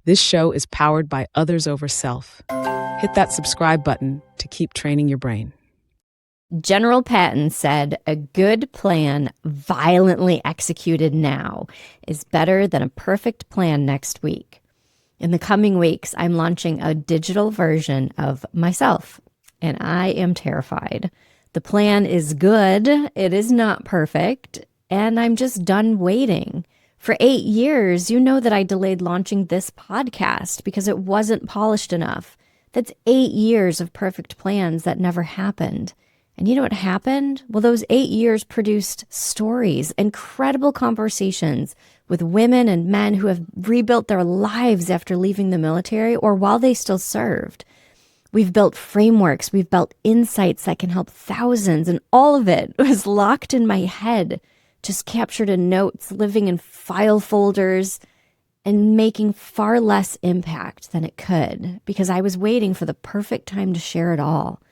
This show is powered by Others Over Self. Hit that subscribe button to keep training your brain. General Patton said, "A good plan violently executed now is better than a perfect plan next week." In the coming weeks, I'm launching a digital version of myself, and I am terrified. The plan is good. It is not perfect, and I'm just done waiting. For 8 years, you know that I delayed launching this podcast because it wasn't polished enough. That's 8 years of perfect plans that never happened. And you know what happened? Well, those 8 years produced stories, incredible conversations with women and men who have rebuilt their lives after leaving the military or while they still served. We've built frameworks, we've built insights that can help thousands, and all of it was locked in my head, just captured in notes, living in file folders, and making far less impact than it could because I was waiting for the perfect time to share it all.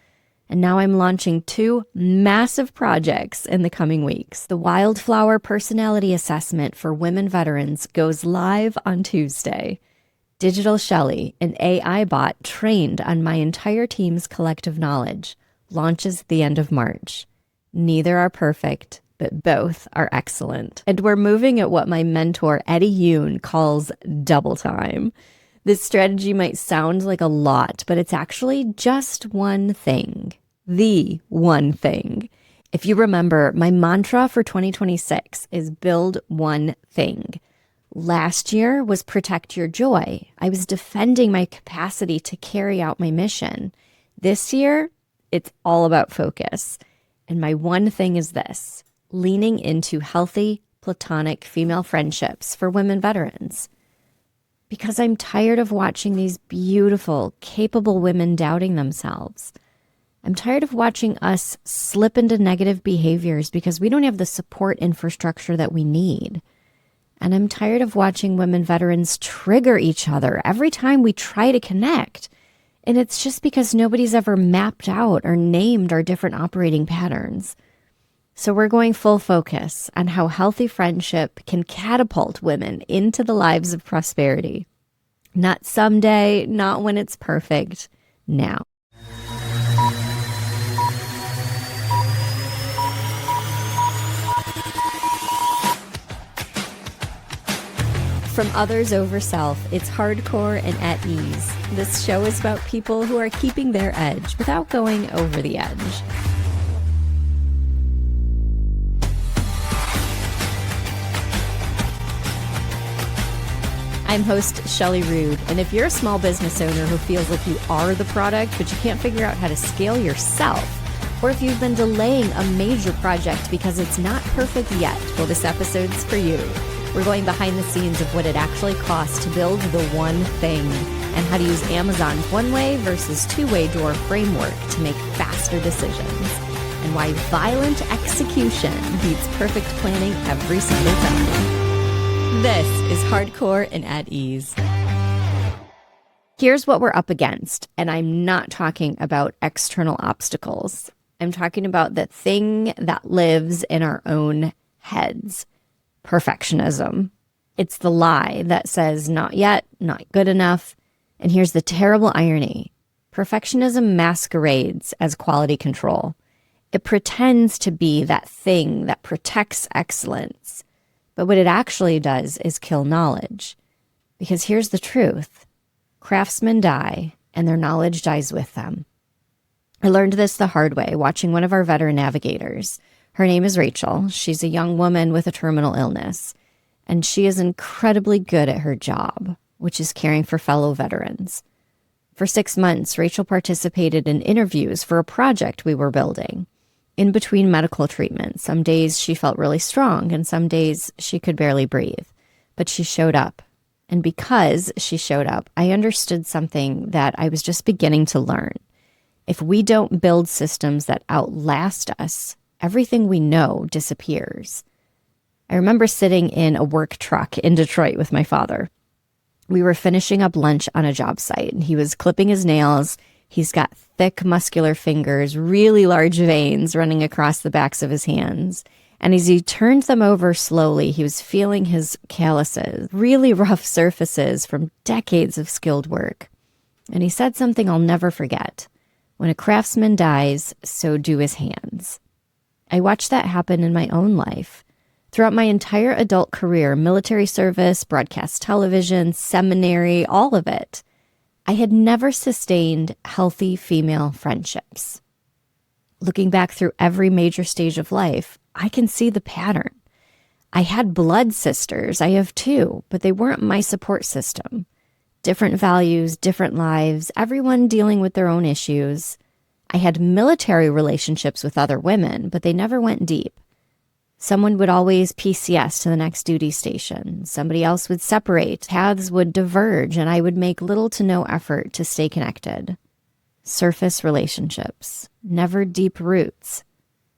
And now I'm launching 2 massive projects in the coming weeks. The Wildflower personality assessment for women veterans goes live on Tuesday. Digital Shelly, an AI bot trained on my entire team's collective knowledge, launches at the end of March. Neither are perfect, but both are excellent. And we're moving at what my mentor, Eddie Yoon, calls double time. This strategy might sound like a lot, but it's actually just one thing. The one thing. If you remember, my mantra for 2026 is build one thing. Last year was protect your joy. I was defending my capacity to carry out my mission. This year, it's all about focus. And my one thing is this: leaning into healthy, platonic female friendships for women veterans. Because I'm tired of watching these beautiful, capable women doubting themselves. I'm tired of watching us slip into negative behaviors because we don't have the support infrastructure that we need. And I'm tired of watching women veterans trigger each other every time we try to connect. And it's just because nobody's ever mapped out or named our different operating patterns. So we're going full focus on how healthy friendship can catapult women into the lives of prosperity. Not someday, not when it's perfect, now. From Others Over Self, it's hardcore and at ease. This show is about people who are keeping their edge without going over the edge. I'm host Shelly Rude, and if you're a small business owner who feels like you are the product, but you can't figure out how to scale yourself, or if you've been delaying a major project because it's not perfect yet, well, this episode's for you. We're going behind the scenes of what it actually costs to build the one thing and how to use Amazon's one-way versus two-way door framework to make faster decisions, and why violent execution beats perfect planning every single time. This is hardcore and at ease. Here's what we're up against, and I'm not talking about external obstacles. I'm talking about the thing that lives in our own heads. Perfectionism. It's the lie that says not yet, not good enough. And here's the terrible irony. Perfectionism masquerades as quality control. It pretends to be that thing that protects excellence. But what it actually does is kill knowledge. Because here's the truth. Craftsmen die, and their knowledge dies with them. I learned this the hard way, watching one of our veteran navigators. Her name is Rachel. She's a young woman with a terminal illness, and she is incredibly good at her job, which is caring for fellow veterans. For 6 months, Rachel participated in interviews for a project we were building. In between medical treatments, some days she felt really strong, and some days she could barely breathe. But she showed up. And because she showed up, I understood something that I was just beginning to learn. If we don't build systems that outlast us, everything we know disappears. I remember sitting in a work truck in Detroit with my father. We were finishing up lunch on a job site, and he was clipping his nails. He's got thick, muscular fingers, really large veins running across the backs of his hands. And as he turned them over slowly, he was feeling his calluses, really rough surfaces from decades of skilled work. And he said something I'll never forget. When a craftsman dies, so do his hands. I watched that happen in my own life. Throughout my entire adult career, military service, broadcast television, seminary, all of it, I had never sustained healthy female friendships. Looking back through every major stage of life, I can see the pattern. I had blood sisters, I have too, but they weren't my support system. Different values, different lives, everyone dealing with their own issues. I had military relationships with other women, but they never went deep. Someone would always PCS to the next duty station. Somebody else would separate. Paths would diverge, and I would make little to no effort to stay connected. Surface relationships, never deep roots.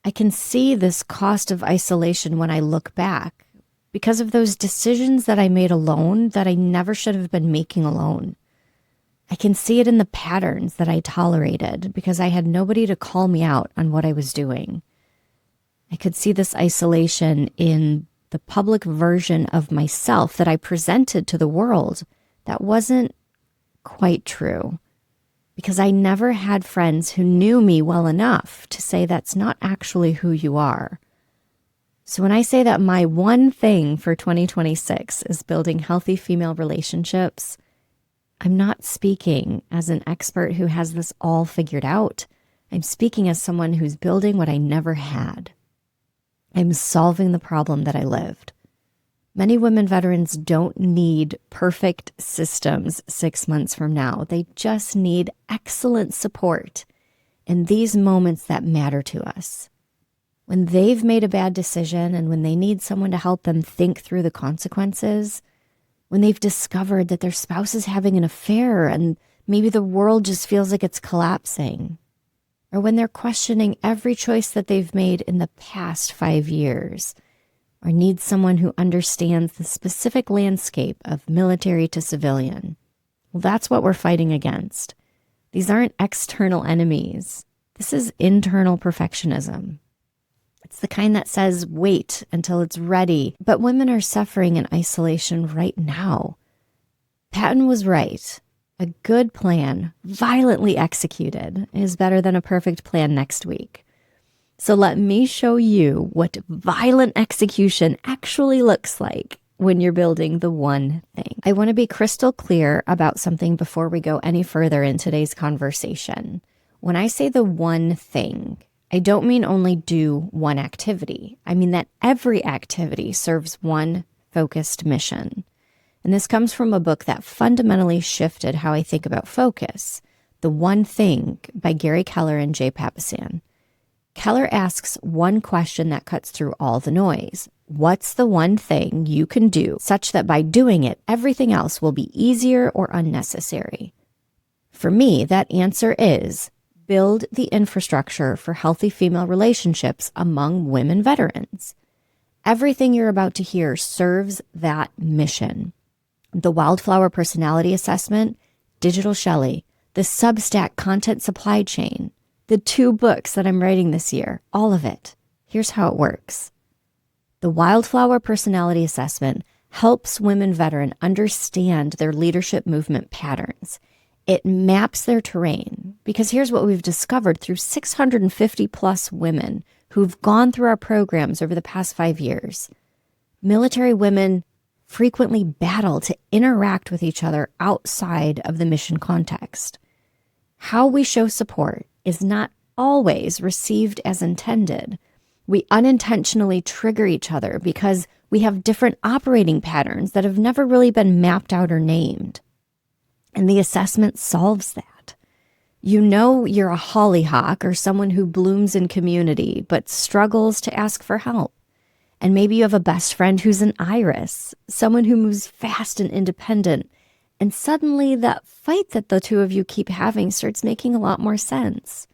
I can see this cost of isolation when I look back because of those decisions that I made alone that I never should have been making alone. I can see it in the patterns that I tolerated because I had nobody to call me out on what I was doing. I could see this isolation in the public version of myself that I presented to the world that wasn't quite true. Because I never had friends who knew me well enough to say that's not actually who you are. So when I say that my one thing for 2026 is building healthy female relationships, I'm not speaking as an expert who has this all figured out. I'm speaking as someone who's building what I never had. I'm solving the problem that I lived. Many women veterans don't need perfect systems 6 months from now. They just need excellent support in these moments that matter to us. When they've made a bad decision and when they need someone to help them think through the consequences, when they've discovered that their spouse is having an affair and maybe the world just feels like it's collapsing, or when they're questioning every choice that they've made in the past 5 years, or need someone who understands the specific landscape of military to civilian. Well, that's what we're fighting against. These aren't external enemies. This is internal perfectionism. It's the kind that says, wait until it's ready. But women are suffering in isolation right now. Patton was right. A good plan, violently executed, is better than a perfect plan next week. So let me show you what violent execution actually looks like when you're building the one thing. I want to be crystal clear about something before we go any further in today's conversation. When I say the one thing, I don't mean only do one activity. I mean that every activity serves one focused mission. And this comes from a book that fundamentally shifted how I think about focus, The One Thing by Gary Keller and Jay Papasan. Keller asks one question that cuts through all the noise. What's the one thing you can do such that by doing it, everything else will be easier or unnecessary? For me, that answer is build the infrastructure for healthy female relationships among women veterans. Everything you're about to hear serves that mission. The Wildflower personality assessment, Digital Shelly, the Substack content supply chain, the 2 books that I'm writing this year, all of it. Here's how it works. The Wildflower personality assessment helps women veterans understand their leadership movement patterns. It maps their terrain because here's what we've discovered through 650 plus women who've gone through our programs over the past 5 years. Military women frequently battle to interact with each other outside of the mission context. How we show support is not always received as intended. We unintentionally trigger each other because we have different operating patterns that have never really been mapped out or named. And the assessment solves that. You know you're a hollyhock or someone who blooms in community but struggles to ask for help. And maybe you have a best friend who's an iris, someone who moves fast and independent. And suddenly that fight that the two of you keep having starts making a lot more sense.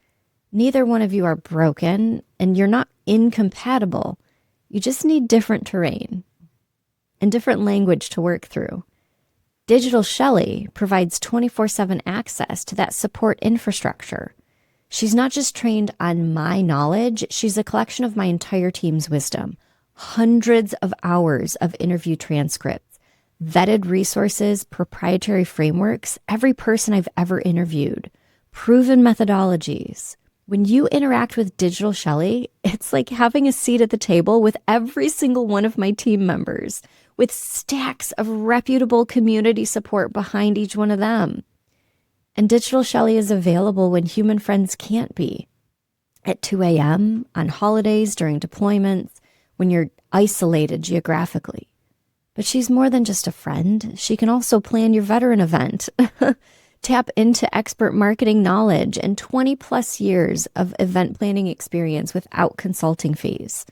Neither one of you are broken and you're not incompatible. You just need different terrain and different language to work through. Digital Shelly provides 24/7 access to that support infrastructure. She's not just trained on my knowledge, she's a collection of my entire team's wisdom. Hundreds of hours of interview transcripts, vetted resources, proprietary frameworks, every person I've ever interviewed, proven methodologies. When you interact with Digital Shelly, it's like having a seat at the table with every single one of my team members, with stacks of reputable community support behind each one of them. And Digital Shelly is available when human friends can't be. At 2 a.m., on holidays, during deployments, when you're isolated geographically. But she's more than just a friend. She can also plan your veteran event, tap into expert marketing knowledge and 20 plus years of event planning experience without consulting fees.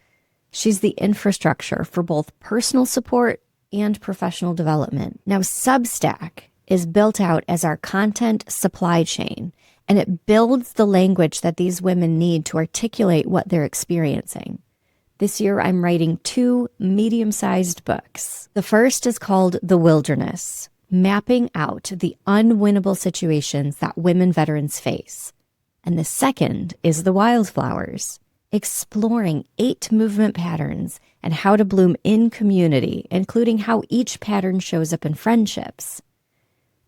She's the infrastructure for both personal support and professional development. Now, Substack is built out as our content supply chain, and it builds the language that these women need to articulate what they're experiencing. This year, I'm writing 2 medium-sized books. The first is called The Wilderness, mapping out the unwinnable situations that women veterans face. And the second is The Wildflowers, exploring 8 movement patterns and how to bloom in community, including how each pattern shows up in friendships.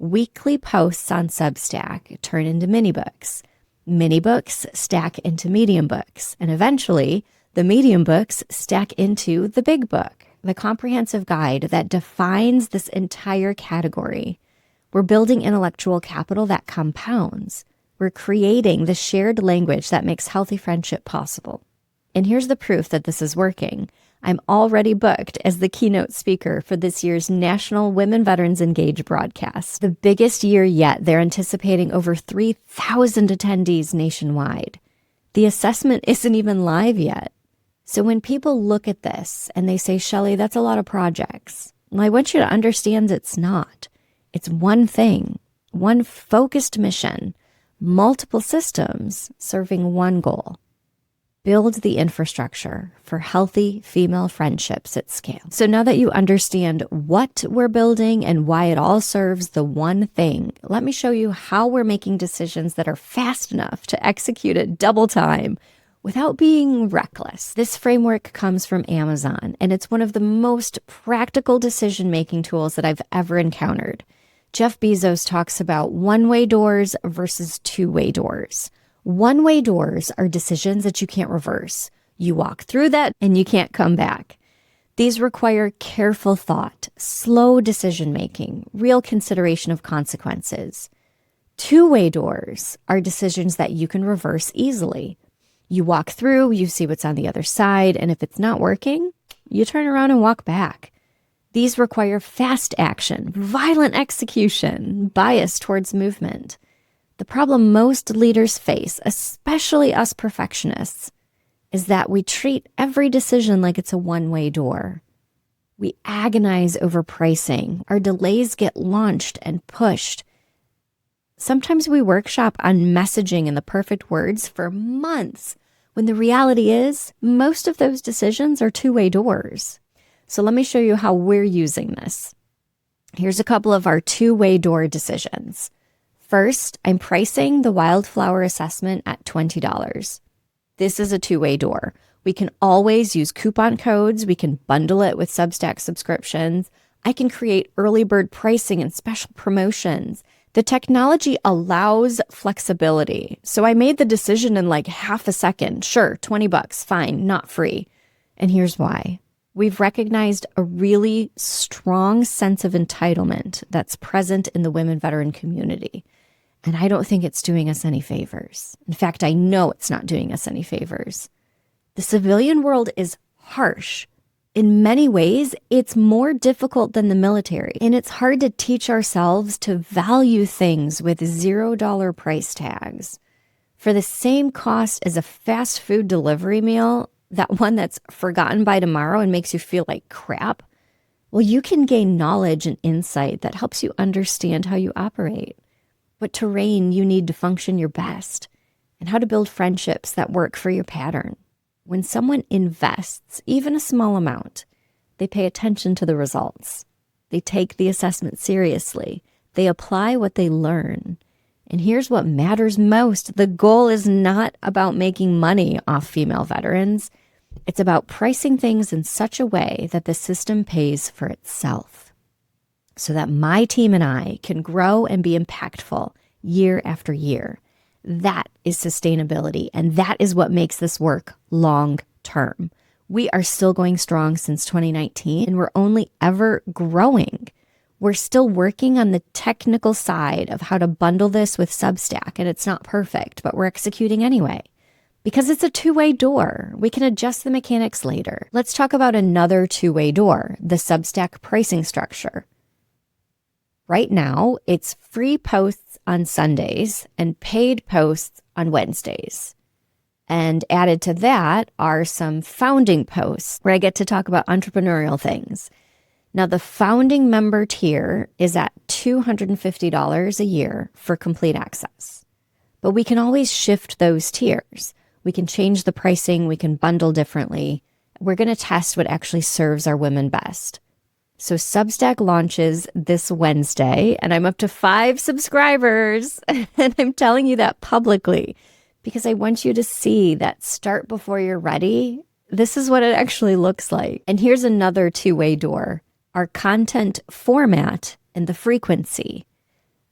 Weekly posts on Substack turn into mini books. Mini books stack into medium books, and eventually the medium books stack into the big book, the comprehensive guide that defines this entire category. We're building intellectual capital that compounds. We're creating the shared language that makes healthy friendship possible. And here's the proof that this is working. I'm already booked as the keynote speaker for this year's National Women Veterans Engage broadcast, the biggest year yet. They're anticipating over 3,000 attendees nationwide. The assessment isn't even live yet. So when people look at this and they say, Shelly, that's a lot of projects, well, I want you to understand it's not. It's one thing, one focused mission, multiple systems serving one goal. Build the infrastructure for healthy female friendships at scale. So now that you understand what we're building and why it all serves the one thing, let me show you how we're making decisions that are fast enough to execute at double time without being reckless. This framework comes from Amazon, and it's one of the most practical decision-making tools that I've ever encountered. Jeff Bezos talks about one-way doors versus two-way doors. One-way doors are decisions that you can't reverse. You walk through that and you can't come back. These require careful thought, slow decision-making, real consideration of consequences. Two-way doors are decisions that you can reverse easily. You walk through, you see what's on the other side, and if it's not working, you turn around and walk back. These require fast action, violent execution, bias towards movement. The problem most leaders face, especially us perfectionists, is that we treat every decision like it's a one-way door. We agonize over pricing. Our delays get launched and pushed. Sometimes we workshop on messaging and the perfect words for months, when the reality is most of those decisions are two-way doors. So let me show you how we're using this. Here's a couple of our two-way door decisions. First, I'm pricing the Wildflower assessment at $20. This is a two-way door. We can always use coupon codes. We can bundle it with Substack subscriptions. I can create early bird pricing and special promotions. The technology allows flexibility. So I made the decision in like half a second. Sure, $20, fine, not free. And here's why. We've recognized a really strong sense of entitlement that's present in the women veteran community. And I don't think it's doing us any favors. In fact, I know it's not doing us any favors. The civilian world is harsh. In many ways, it's more difficult than the military. And it's hard to teach ourselves to value things with $0 price tags. For the same cost as a fast food delivery meal, that one that's forgotten by tomorrow and makes you feel like crap, well, you can gain knowledge and insight that helps you understand how you operate, what terrain you need to function your best, and how to build friendships that work for your pattern. When someone invests even a small amount, they pay attention to the results. They take the assessment seriously. They apply what they learn. And here's what matters most. The goal is not about making money off female veterans. It's about pricing things in such a way that the system pays for itself so that my team and I can grow and be impactful year after year. That is sustainability, and that is what makes this work long term. We are still going strong since 2019, and we're only ever growing. We're still working on the technical side of how to bundle this with Substack, and it's not perfect, but we're executing anyway. Because it's a two-way door. We can adjust the mechanics later. Let's talk about another two-way door, the Substack pricing structure. Right now, it's free posts on Sundays and paid posts on Wednesdays. And added to that are some founding posts where I get to talk about entrepreneurial things. Now, the founding member tier is at $250 a year for complete access. But we can always shift those tiers. We can change the pricing. We can bundle differently. We're going to test what actually serves our women best. So Substack launches this Wednesday, and I'm up to 5 subscribers. And I'm telling you that publicly because I want you to see that start before you're ready. This is what it actually looks like. And here's another two-way door. Our content format and the frequency.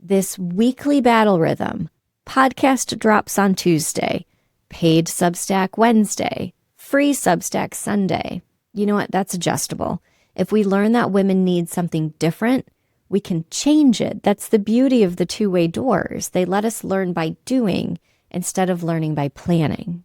This weekly battle rhythm. Podcast drops on Tuesday. Paid Substack Wednesday. Free Substack Sunday. You know what? That's adjustable. If we learn that women need something different, we can change it. That's the beauty of the two-way doors. They let us learn by doing instead of learning by planning.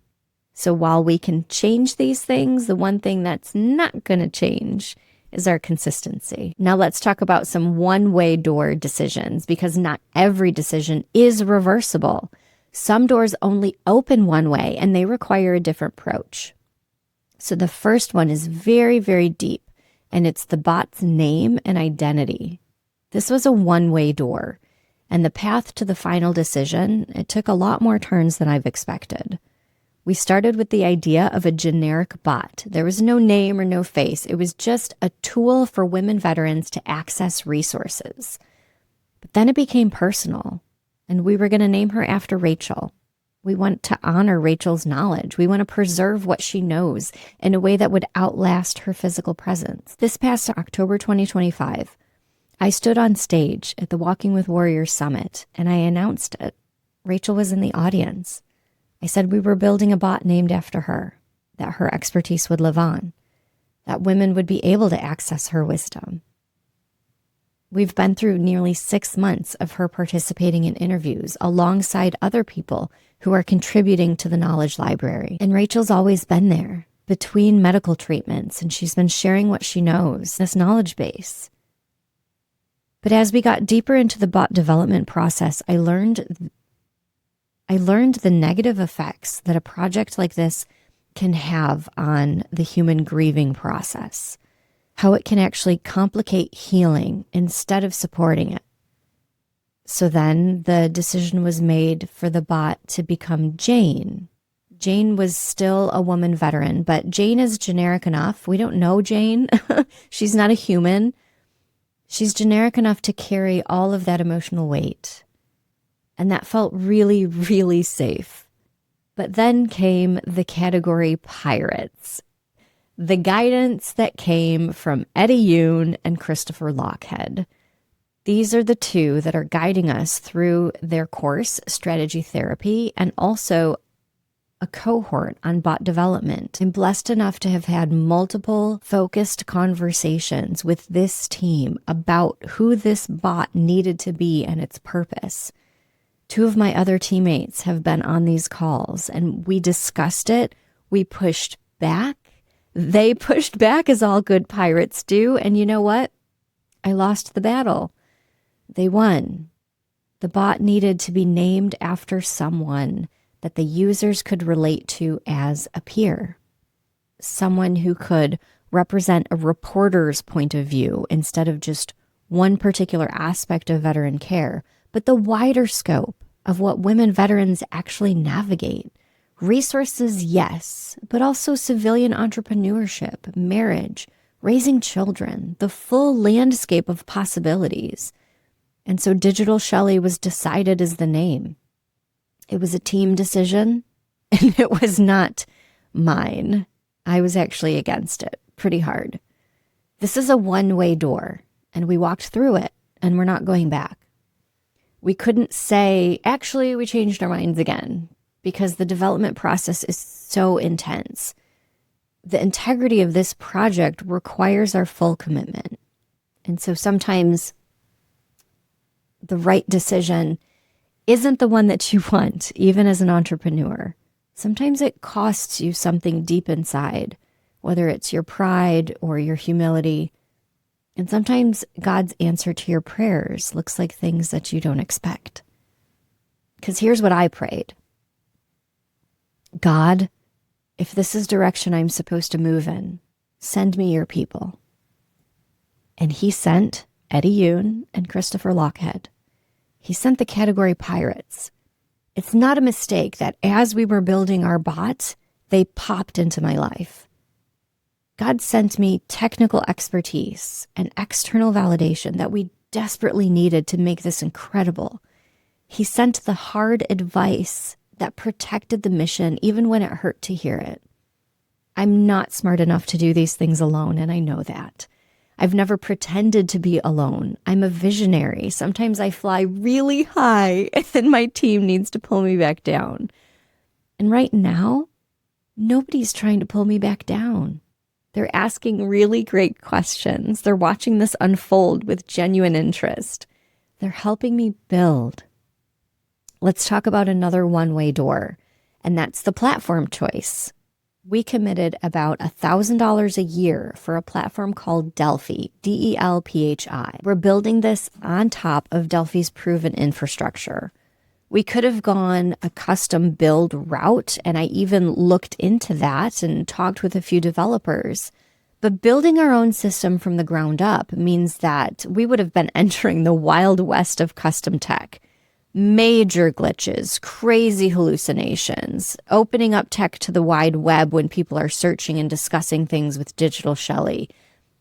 So while we can change these things, the one thing that's not going to change is our consistency. Now let's talk about some one-way door decisions because not every decision is reversible. Some doors only open one way and they require a different approach. So the first one is very, very deep. And it's the bot's name and identity. This was a one-way door, and the path to the final decision, it took a lot more turns than I've expected. We started with the idea of a generic bot. There was no name or no face. It was just a tool for women veterans to access resources. But then it became personal, and we were going to name her after Rachel. We want to honor Rachel's knowledge. We want to preserve what she knows in a way that would outlast her physical presence. This past October 2025, I stood on stage at the Walking with Warriors Summit and I announced it. Rachel was in the audience. I said we were building a bot named after her, that her expertise would live on, that women would be able to access her wisdom. We've been through nearly 6 months of her participating in interviews alongside other people who are contributing to the knowledge library. And Rachel's always been there between medical treatments, and she's been sharing what she knows, this knowledge base. But as we got deeper into the bot development process, I learned the negative effects that a project like this can have on the human grieving process. How it can actually complicate healing instead of supporting it. So then the decision was made for the bot to become Jane. Jane was still a woman veteran, but Jane is generic enough. We don't know Jane. She's not a human. She's generic enough to carry all of that emotional weight. And that felt really, really safe. But then came the category pirates. The guidance that came from Eddie Yoon and Christopher Lochhead. These are the two that are guiding us through their course, Strategy Therapy, and also a cohort on bot development. I'm blessed enough to have had multiple focused conversations with this team about who this bot needed to be and its purpose. 2 of my other teammates have been on these calls, and we discussed it. We pushed back. They pushed back as all good pirates do. And you know what? I lost the battle. They won. The bot needed to be named after someone that the users could relate to as a peer. Someone who could represent a reporter's point of view instead of just one particular aspect of veteran care, but the wider scope of what women veterans actually navigate. Resources, yes, but also civilian entrepreneurship, marriage, raising children, the full landscape of possibilities. And so Digital Shelly was decided as the name. It was a team decision, and it was not mine. I was actually against it pretty hard. This is a one-way door, and we walked through it, and we're not going back. We couldn't say, actually, we changed our minds again, because the development process is so intense. The integrity of this project requires our full commitment. And so sometimes the right decision isn't the one that you want, even as an entrepreneur. Sometimes it costs you something deep inside, whether it's your pride or your humility. And sometimes God's answer to your prayers looks like things that you don't expect. Because here's what I prayed. God, if this is direction I'm supposed to move in, send me your people. And he sent Eddie Yoon and Christopher Lockhead. He sent the category pirates. It's not a mistake that as we were building our bot, they popped into my life. God sent me technical expertise and external validation that we desperately needed to make this incredible. He sent the hard advice that protected the mission even when it hurt to hear it. I'm not smart enough to do these things alone, and I know that. I've never pretended to be alone. I'm a visionary. Sometimes I fly really high and then my team needs to pull me back down. And right now, nobody's trying to pull me back down. They're asking really great questions. They're watching this unfold with genuine interest. They're helping me build. Let's talk about another one-way door, and that's the platform choice. We committed about $1,000 a year for a platform called Delphi, DELPHI. We're building this on top of Delphi's proven infrastructure. We could have gone a custom build route, and I even looked into that and talked with a few developers. But building our own system from the ground up means that we would have been entering the wild west of custom tech. Major glitches, crazy hallucinations, opening up tech to the wide web when people are searching and discussing things with Digital Shelly.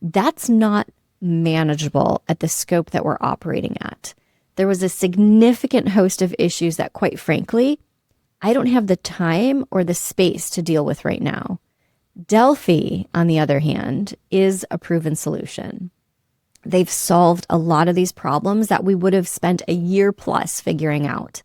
That's not manageable at the scope that we're operating at. There was a significant host of issues that, quite frankly, I don't have the time or the space to deal with right now. Delphi, on the other hand, is a proven solution. They've solved a lot of these problems that we would have spent a year plus figuring out.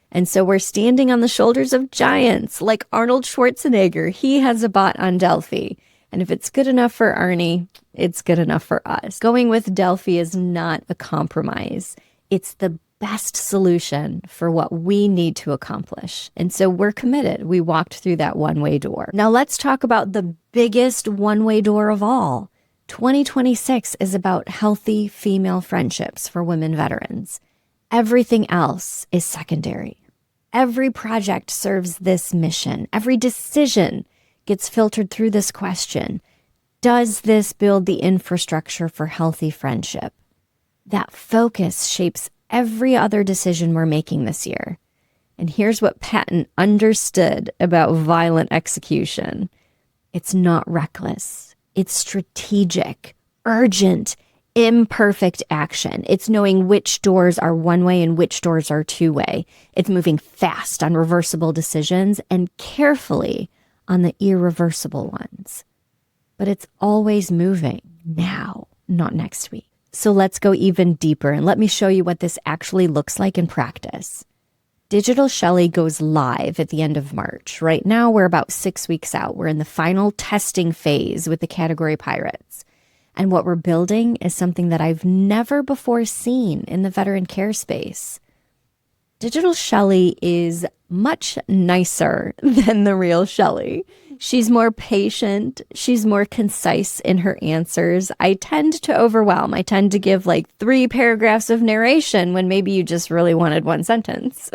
And so we're standing on the shoulders of giants like Arnold Schwarzenegger. He has a bot on Delphi. And if it's good enough for Arnie, it's good enough for us. Going with Delphi is not a compromise. It's the best solution for what we need to accomplish. And so we're committed. We walked through that one-way door. Now let's talk about the biggest one-way door of all. 2026 is about healthy female friendships for women veterans. Everything else is secondary. Every project serves this mission. Every decision gets filtered through this question. Does this build the infrastructure for healthy friendship? That focus shapes every other decision we're making this year. And here's what Patton understood about violent execution. It's not reckless. It's strategic, urgent, imperfect action. It's knowing which doors are one way and which doors are two way. It's moving fast on reversible decisions and carefully on the irreversible ones. But it's always moving now, not next week. So let's go even deeper and let me show you what this actually looks like in practice. Digital Shelly goes live at the end of March. Right now, we're about 6 weeks out. We're in the final testing phase with the category pirates. And what we're building is something that I've never before seen in the veteran care space. Digital Shelly is much nicer than the real Shelly. She's more patient. She's more concise in her answers. I tend to overwhelm. I tend to give like 3 paragraphs of narration when maybe you just really wanted 1 sentence.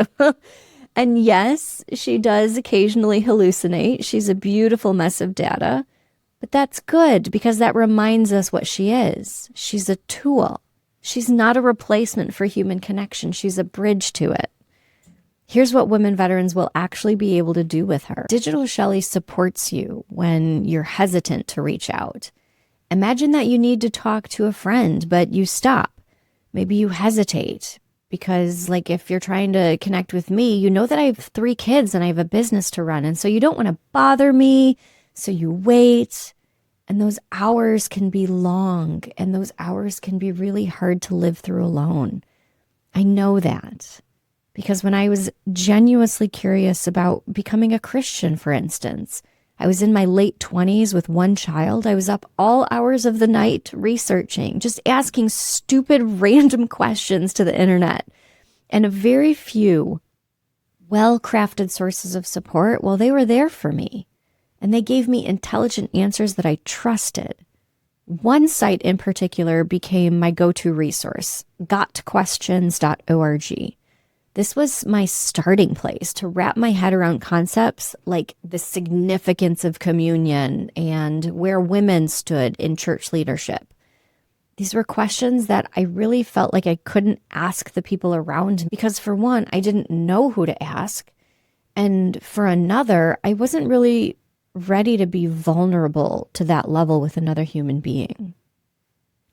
And yes, she does occasionally hallucinate. She's a beautiful mess of data. But that's good because that reminds us what she is. She's a tool. She's not a replacement for human connection. She's a bridge to it. Here's what women veterans will actually be able to do with her. Digital Shelly supports you when you're hesitant to reach out. Imagine that you need to talk to a friend, but you stop. Maybe you hesitate because, like, if you're trying to connect with me, you know that I have 3 kids and I have a business to run. And so you don't want to bother me. So you wait. And those hours can be long, and those hours can be really hard to live through alone. I know that because when I was genuinely curious about becoming a Christian, for instance, I was in my late 20s with 1 child. I was up all hours of the night researching, just asking stupid random questions to the internet. And a very few well-crafted sources of support, well, they were there for me. And they gave me intelligent answers that I trusted. One site in particular became my go-to resource, gotquestions.org. This was my starting place to wrap my head around concepts like the significance of communion and where women stood in church leadership. These were questions that I really felt like I couldn't ask the people around me because, for one, I didn't know who to ask. And for another, I wasn't really ready to be vulnerable to that level with another human being.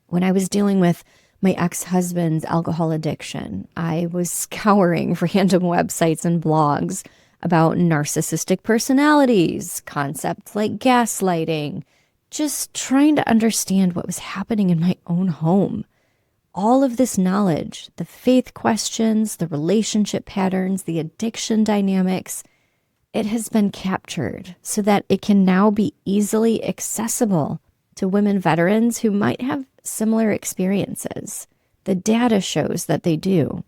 When I was dealing with my ex-husband's alcohol addiction, I was scouring random websites and blogs about narcissistic personalities, concepts like gaslighting, just trying to understand what was happening in my own home. All of this knowledge, the faith questions, the relationship patterns, the addiction dynamics, it has been captured so that it can now be easily accessible to women veterans who might have similar experiences. The data shows that they do.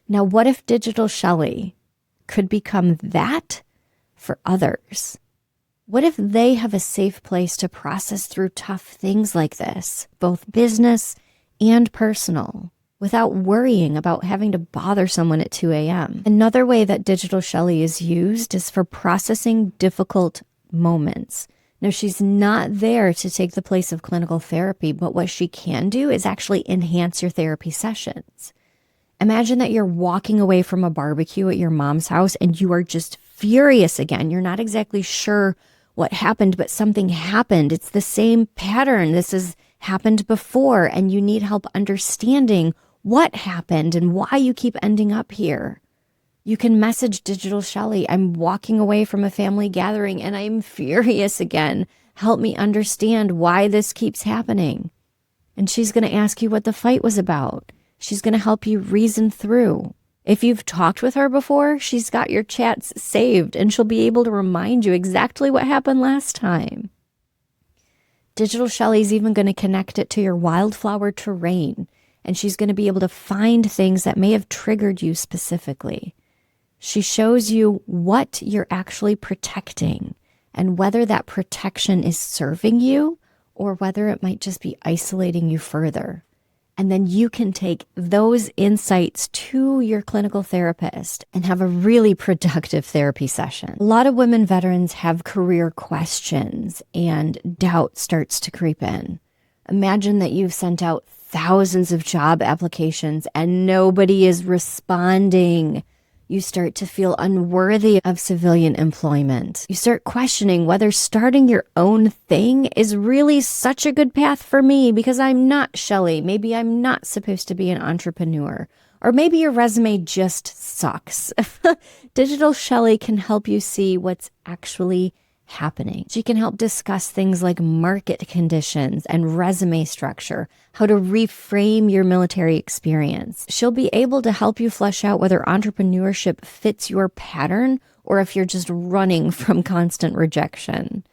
Now, what if Digital Shelly could become that for others? What if they have a safe place to process through tough things like this, both business and personal, without worrying about having to bother someone at 2 a.m.? Another way that Digital Shelly is used is for processing difficult moments. Now, she's not there to take the place of clinical therapy, but what she can do is actually enhance your therapy sessions. Imagine that you're walking away from a barbecue at your mom's house and you are just furious again. You're not exactly sure what happened, but something happened. It's the same pattern. This has happened before, and you need help understanding what happened and why you keep ending up here. You can message Digital Shelly, I'm walking away from a family gathering and I'm furious again. Help me understand why this keeps happening. And she's going to ask you what the fight was about. She's going to help you reason through. If you've talked with her before, she's got your chats saved and she'll be able to remind you exactly what happened last time. Digital Shelly's even going to connect it to your Wildflower terrain, and she's going to be able to find things that may have triggered you specifically. She shows you what you're actually protecting and whether that protection is serving you or whether it might just be isolating you further. And then you can take those insights to your clinical therapist and have a really productive therapy session. A lot of women veterans have career questions and doubt starts to creep in. Imagine that you've sent out thousands of job applications and nobody is responding. You start to feel unworthy of civilian employment. You start questioning whether starting your own thing is really such a good path for me because I'm not Shelly. Maybe I'm not supposed to be an entrepreneur. Or maybe your resume just sucks. Digital Shelly can help you see what's actually happening. She can help discuss things like market conditions and resume structure, how to reframe your military experience. She'll be able to help you flesh out whether entrepreneurship fits your pattern or if you're just running from constant rejection.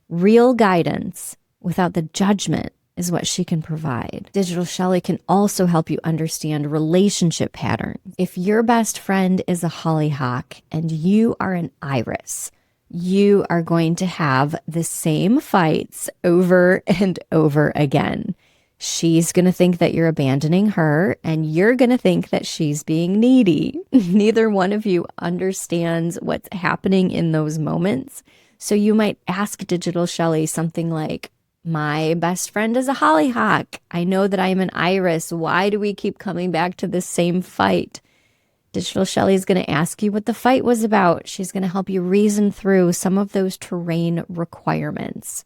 Real guidance without the judgment is what she can provide. Digital Shelly can also help you understand relationship patterns. If your best friend is a hollyhock and you are an iris, you are going to have the same fights over and over again. She's going to think that you're abandoning her, and you're going to think that she's being needy. Neither one of you understands what's happening in those moments. So you might ask Digital Shelly something like, my best friend is a hollyhock. I know that I am an iris. Why do we keep coming back to the same fight? Digital Shelly is going to ask you what the fight was about. She's going to help you reason through some of those terrain requirements.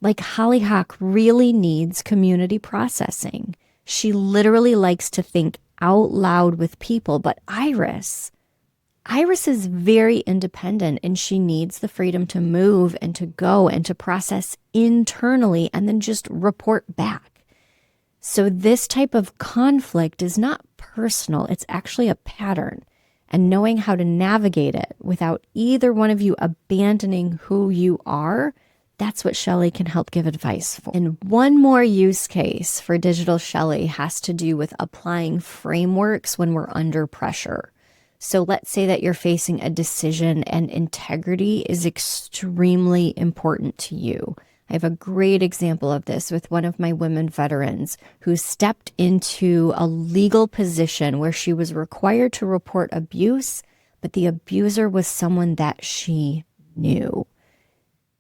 Like hollyhock really needs community processing. She literally likes to think out loud with people. But Iris is very independent, and she needs the freedom to move and to go and to process internally and then just report back. So this type of conflict is not personal. It's actually a pattern. And knowing how to navigate it without either one of you abandoning who you are, that's what Shelly can help give advice for. And one more use case for digital Shelly has to do with applying frameworks when we're under pressure. So let's say that you're facing a decision and integrity is extremely important to you. I have a great example of this with one of my women veterans who stepped into a legal position where she was required to report abuse, but the abuser was someone that she knew.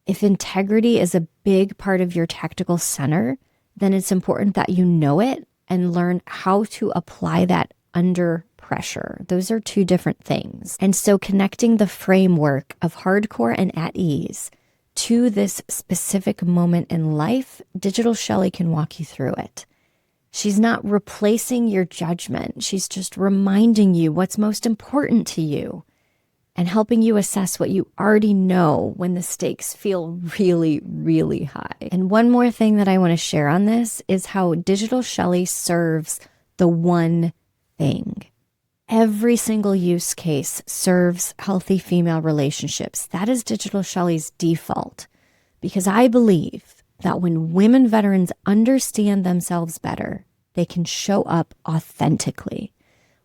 If integrity is a big part of your tactical center, then it's important that you know it and learn how to apply that under pressure. Those are two different things. And so connecting the framework of hardcore and at ease to this specific moment in life, digital Shelly can walk you through it. She's not replacing your judgment. She's just reminding you what's most important to you and helping you assess what you already know when the stakes feel really, really high. And one more thing that I want to share on this is how digital Shelly serves the one thing. Every single use case serves healthy female relationships. That is digital Shelly's default, because I believe that when women veterans understand themselves better, they can show up authentically.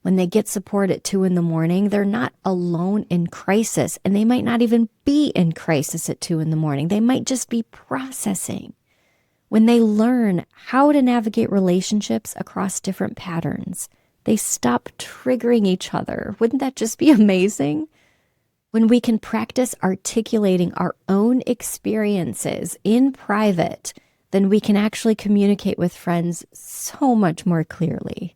When they get support at 2 a.m, they're not alone in crisis, and they might not even be in crisis at 2 a.m. They might just be processing. When they learn how to navigate relationships across different patterns, they stop triggering each other. Wouldn't that just be amazing? When we can practice articulating our own experiences in private, then we can actually communicate with friends so much more clearly.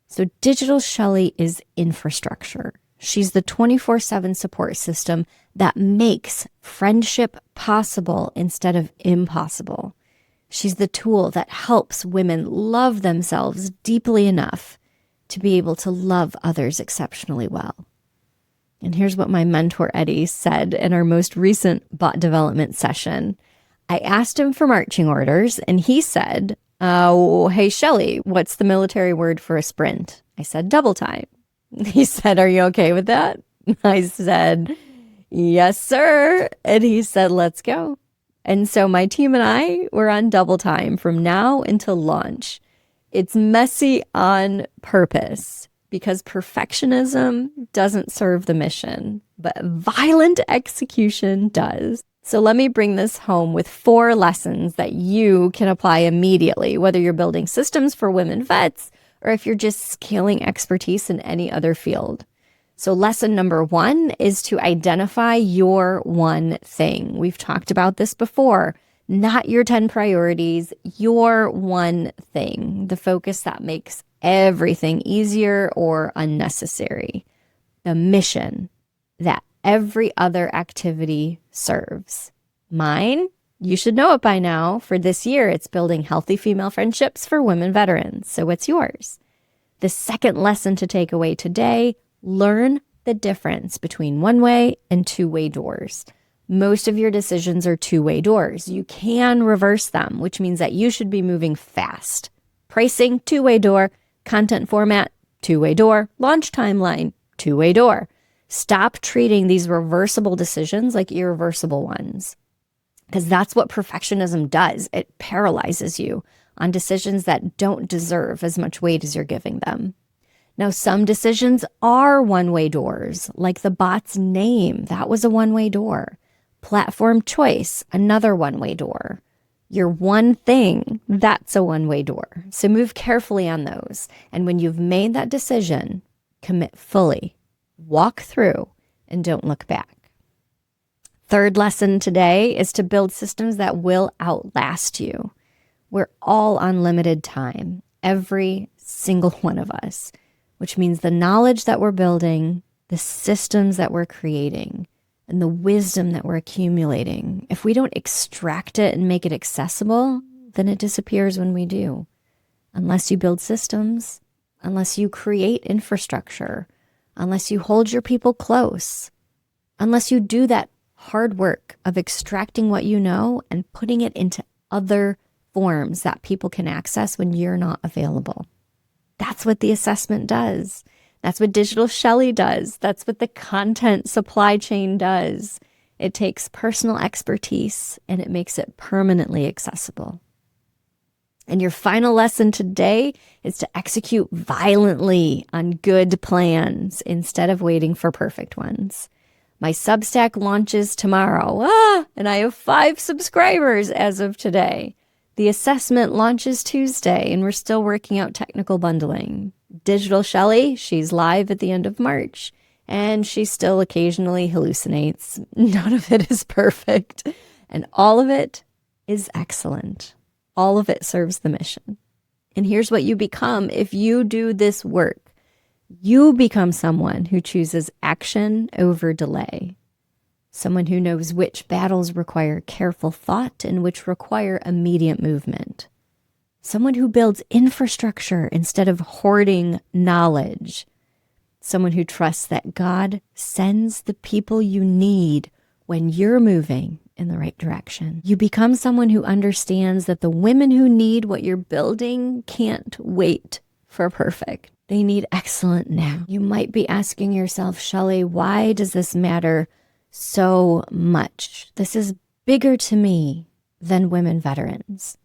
So digital Shelly is infrastructure. She's the 24/7 support system that makes friendship possible instead of impossible. She's the tool that helps women love themselves deeply enough to be able to love others exceptionally well. And here's what my mentor, Eddie, said in our most recent bot development session. I asked him for marching orders, and he said, hey, Shelly, what's the military word for a sprint? I said, double time. He said, are you okay with that? I said, yes, sir. And he said, let's go. And so my team and I were on double time from now until launch. It's messy on purpose because perfectionism doesn't serve the mission, but violent execution does. So let me bring this home with 4 lessons that you can apply immediately, whether you're building systems for women vets or if you're just scaling expertise in any other field. So lesson number 1 is to identify your one thing. We've talked about this before. Not your 10 priorities, your one thing, the focus that makes everything easier or unnecessary. The mission that every other activity serves. Mine, you should know it by now. For this year, it's building healthy female friendships for women veterans. So what's yours? The second lesson to take away today, learn the difference between one-way and two-way doors. Most of your decisions are two-way doors. You can reverse them, which means that you should be moving fast. Pricing, two-way door. Content format, two-way door. Launch timeline, two-way door. Stop treating these reversible decisions like irreversible ones, because that's what perfectionism does. It paralyzes you on decisions that don't deserve as much weight as you're giving them. Now, some decisions are one-way doors, like the bot's name. That was a one-way door. Platform choice, another one-way door. Your one thing, that's a one-way door. So move carefully on those. And when you've made that decision, commit fully, walk through, and don't look back. Third lesson today is to build systems that will outlast you. We're all on limited time, every single one of us, which means the knowledge that we're building, the systems that we're creating, and the wisdom that we're accumulating, if we don't extract it and make it accessible, then it disappears when we do. unless you build systems, unless you create infrastructure, unless you hold your people close, unless you do that hard work of extracting what you know and putting it into other forms that people can access when you're not available. That's what the assessment does. That's what Digital Shelly does. That's what the content supply chain does. It takes personal expertise and it makes it permanently accessible. And your final lesson today is to execute violently on good plans instead of waiting for perfect ones. My Substack launches tomorrow. And I have 5 subscribers as of today. The assessment launches Tuesday, and we're still working out technical bundling. Digital Shelly, she's live at the end of March, and she still occasionally hallucinates. None of it is perfect, and all of it is excellent. All of it serves the mission. And here's what you become if you do this work. You become someone who chooses action over delay. Someone who knows which battles require careful thought and which require immediate movement. Someone who builds infrastructure instead of hoarding knowledge. Someone who trusts that God sends the people you need when you're moving in the right direction. You become someone who understands that the women who need what you're building can't wait for perfect. They need excellent now. You might be asking yourself, Shelly, why does this matter so much? This is bigger to me than women veterans.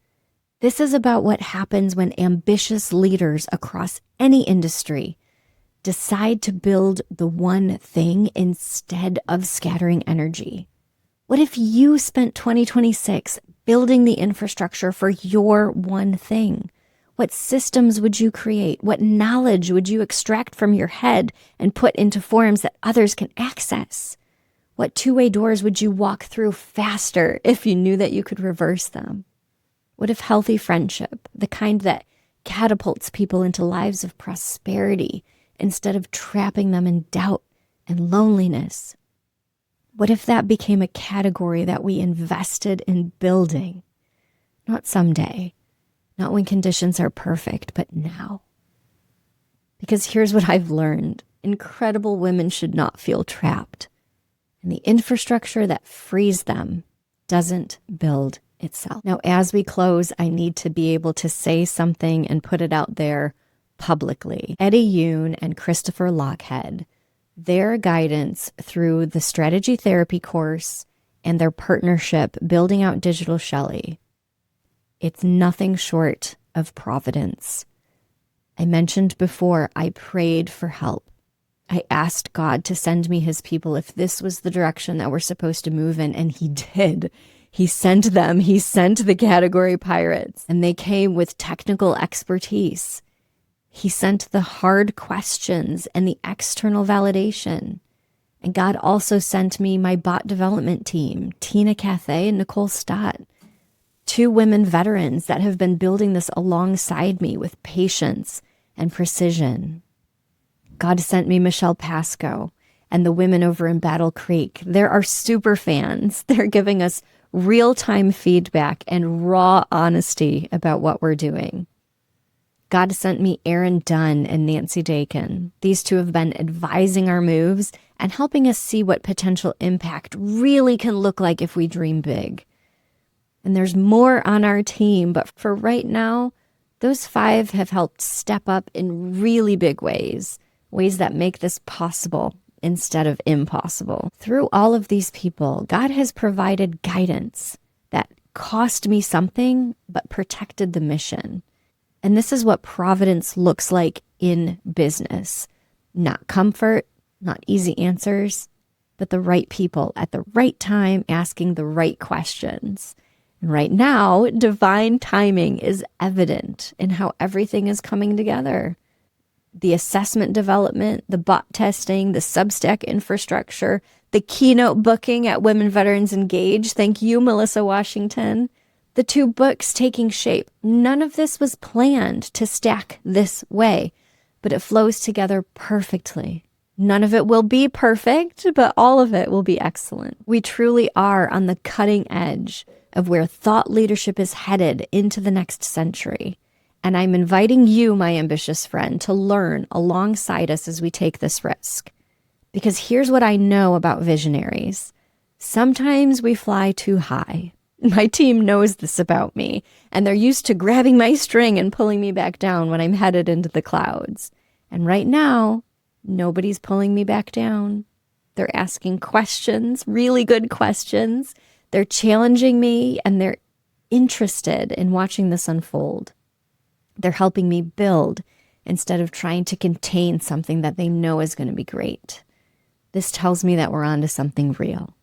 This is about what happens when ambitious leaders across any industry decide to build the one thing instead of scattering energy. What if you spent 2026 building the infrastructure for your one thing? What systems would you create? What knowledge would you extract from your head and put into forms that others can access? What two-way doors would you walk through faster if you knew that you could reverse them? What if healthy friendship, the kind that catapults people into lives of prosperity instead of trapping them in doubt and loneliness? What if that became a category that we invested in building? Not someday, not when conditions are perfect, but now. Because here's what I've learned. Incredible women should not feel trapped. And the infrastructure that frees them doesn't build itself. Now, as we close, I need to be able to say something and put it out there publicly. Eddie Yoon and Christopher Lockhead, their guidance through the strategy therapy course and their partnership building out Digital Shelly, it's nothing short of Providence. I mentioned before, I prayed for help. I asked God to send me his people if this was the direction that we're supposed to move in, and he did. He sent them. He sent the category pirates, and they came with technical expertise. He sent the hard questions and the external validation. And God also sent me my bot development team, Tina Cathay and Nicole Stott, 2 women veterans that have been building this alongside me with patience and precision. God sent me Michelle Pascoe and the women over in Battle Creek. They're our super fans. They're giving us real-time feedback and raw honesty about what we're doing. God sent me Erin Dunn and Nancy Dakin. These 2 have been advising our moves and helping us see what potential impact really can look like if we dream big. And there's more on our team, but for right now, those 5 have helped step up in really big ways that make this possible instead of impossible. Through all of these people, God has provided guidance that cost me something, but protected the mission. And this is what Providence looks like in business. Not comfort, not easy answers, but the right people at the right time asking the right questions. And right now, divine timing is evident in how everything is coming together. The assessment development, the bot testing, the Substack infrastructure, the keynote booking at Women Veterans Engage. Thank you, Melissa Washington. The 2 books taking shape. None of this was planned to stack this way, but it flows together perfectly. None of it will be perfect, but all of it will be excellent. We truly are on the cutting edge of where thought leadership is headed into the next century. And I'm inviting you, my ambitious friend, to learn alongside us as we take this risk. Because here's what I know about visionaries. Sometimes we fly too high. My team knows this about me, and they're used to grabbing my string and pulling me back down when I'm headed into the clouds. And right now, nobody's pulling me back down. They're asking questions, really good questions. They're challenging me, and they're interested in watching this unfold. They're helping me build instead of trying to contain something that they know is going to be great. This tells me that we're on to something real.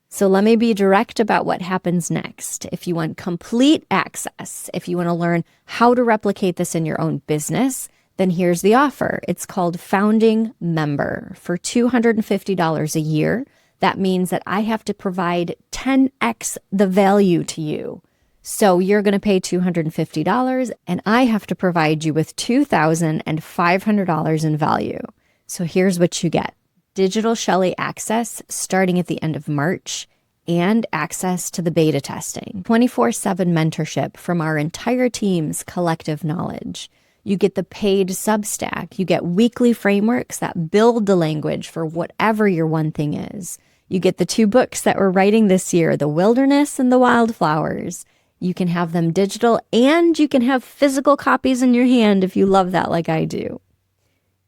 So let me be direct about what happens next. If you want complete access, if you want to learn how to replicate this in your own business, then here's the offer. It's called Founding Member for $250 a year. That means that I have to provide 10x the value to you. So you're going to pay $250 and I have to provide you with $2,500 in value. So here's what you get. Digital Shelly access starting at the end of March and access to the beta testing. 24/7 mentorship from our entire team's collective knowledge. You get the paid Substack. You get weekly frameworks that build the language for whatever your one thing is. You get the 2 books that we're writing this year, The Wilderness and The Wildflowers. You can have them digital and you can have physical copies in your hand if you love that like I do.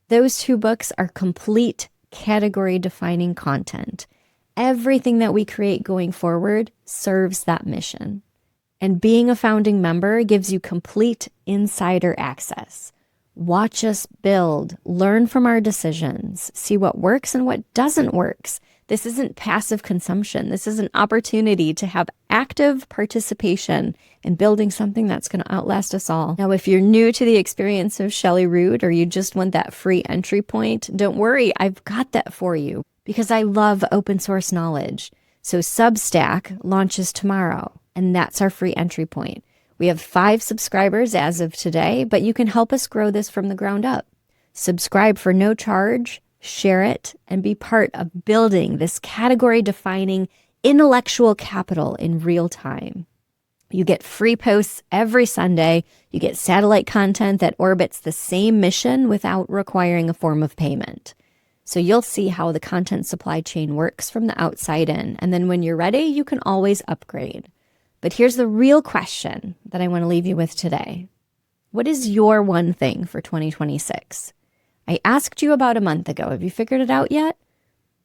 Those 2 books are complete category-defining content. Everything that we create going forward serves that mission. And being a founding member gives you complete insider access. Watch us build, learn from our decisions, see what works and what doesn't work. This isn't passive consumption. This is an opportunity to have active participation in building something that's going to outlast us all. Now, if you're new to the experience of Shelly Rood or you just want that free entry point, don't worry, I've got that for you because I love open source knowledge. So Substack launches tomorrow, and that's our free entry point. We have 5 subscribers as of today, but you can help us grow this from the ground up. Subscribe for no charge. Share it, and be part of building this category-defining intellectual capital in real time. You get free posts every Sunday. You get satellite content that orbits the same mission without requiring a form of payment. So you'll see how the content supply chain works from the outside in. And then when you're ready, you can always upgrade. But here's the real question that I want to leave you with today. What is your one thing for 2026? I asked you about a month ago. Have you figured it out yet?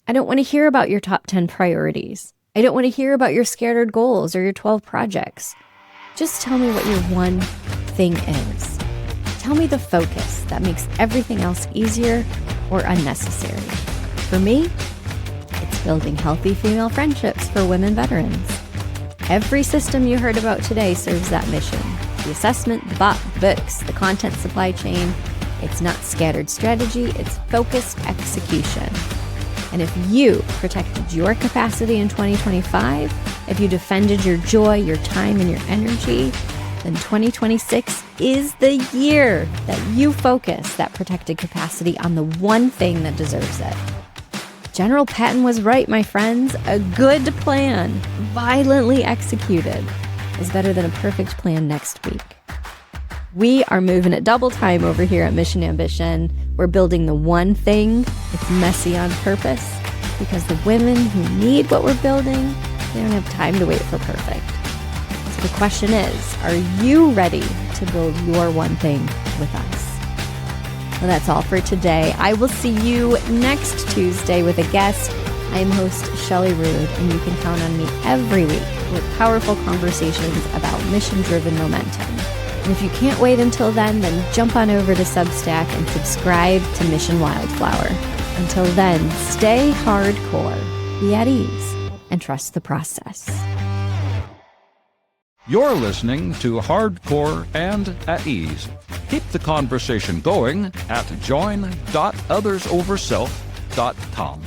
I don't want to hear about your top 10 priorities. I don't want to hear about your scattered goals or your 12 projects. Just tell me what your one thing is. Tell me the focus that makes everything else easier or unnecessary. For me, it's building healthy female friendships for women veterans. Every system you heard about today serves that mission. The assessment, the books, the content supply chain. It's not scattered strategy, it's focused execution. And if you protected your capacity in 2025, if you defended your joy, your time, and your energy, then 2026 is the year that you focus that protected capacity on the one thing that deserves it. General Patton was right, my friends. A good plan, violently executed, is better than a perfect plan next week. We are moving at double time over here at Mission Ambition. We're building the one thing. It's messy on purpose because the women who need what we're building, they don't have time to wait for perfect. So the question is, are you ready to build your one thing with us? Well, that's all for today. I will see you next Tuesday with a guest. I am host Shelly Rood, and you can count on me every week with powerful conversations about mission-driven momentum. And if you can't wait until then jump on over to Substack and subscribe to Mission Wildflower. Until then, stay hardcore, be at ease, and trust the process. You're listening to Hardcore and at Ease. Keep the conversation going at join.othersoverself.com.